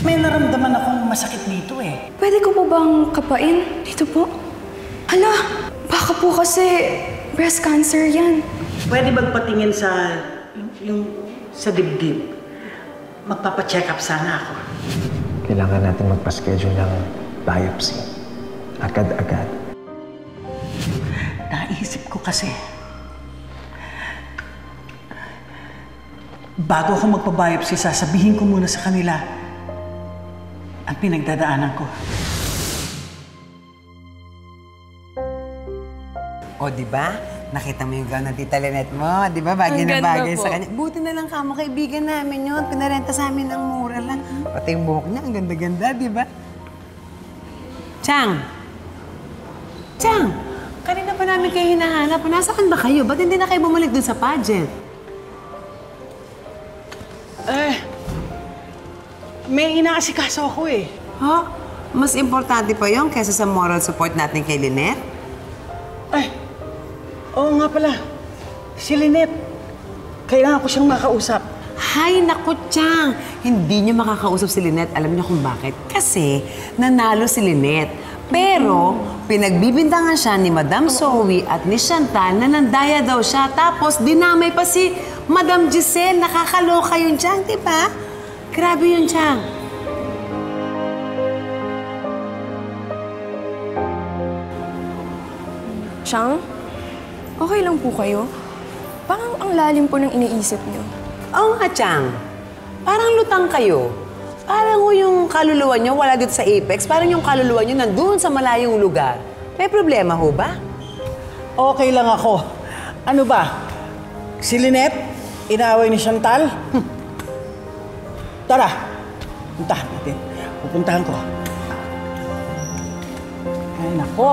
May naramdaman akong masakit dito eh. Pwede ko po bang kapain? Dito po? Hala, baka po kasi breast cancer yan. Pwede bang patingin sa sa dibdib? Magpapacheck up sana ako. Kailangan natin magpa-schedule ng biopsy. Agad-agad. Naisip ko kasi, bago ako magpa-biopsy, sasabihin ko muna sa kanila ang pinagdadaanan ko. O, di ba? Nakita mo yung gown ng Tita Lynette mo, di ba? Bagay na bagay sa kanya. Buti na lang kamo, kaibigan namin yun. Pinarenta sa amin ng mura lang. Pati yung buhok niya, ang ganda-ganda, di ba? Chang! Chang! Kanina pa namin kayo hinahanap. Nasaan ba kayo? Ba't hindi na kayo bumalik dun sa pageant? May inaasikaso ako eh. Ha? Mas importante pa yun kaysa sa moral support natin kay Lynette? Oo nga pala. Si Lynette. Kailangan ko siyang makausap. Hay, naku, Chang! Hindi niyo makakausap si Lynette. Alam niyo kung bakit? Kasi nanalo si Lynette. Pero pinagbibintangan siya ni Madam Zoe at ni Chantal na nandaya daw siya. Tapos dinamay pa si Madam Giselle. Nakakaloka yun, Chang, di ba? Grabe yun, Chang. Chang, okay lang po kayo? Parang ang lalim po ng iniisip niyo. Oo nga, Chang. Parang lutang kayo. Parang yung kaluluwa niyo wala dito sa Apex. Parang yung kaluluwa niyo nandun sa malayong lugar. May problema ho ba? Okay lang ako. Ano ba? Si Lynette? Inaway ni Chantal? Tara. Puntahan natin. Pupuntahan ko. Ay, nako.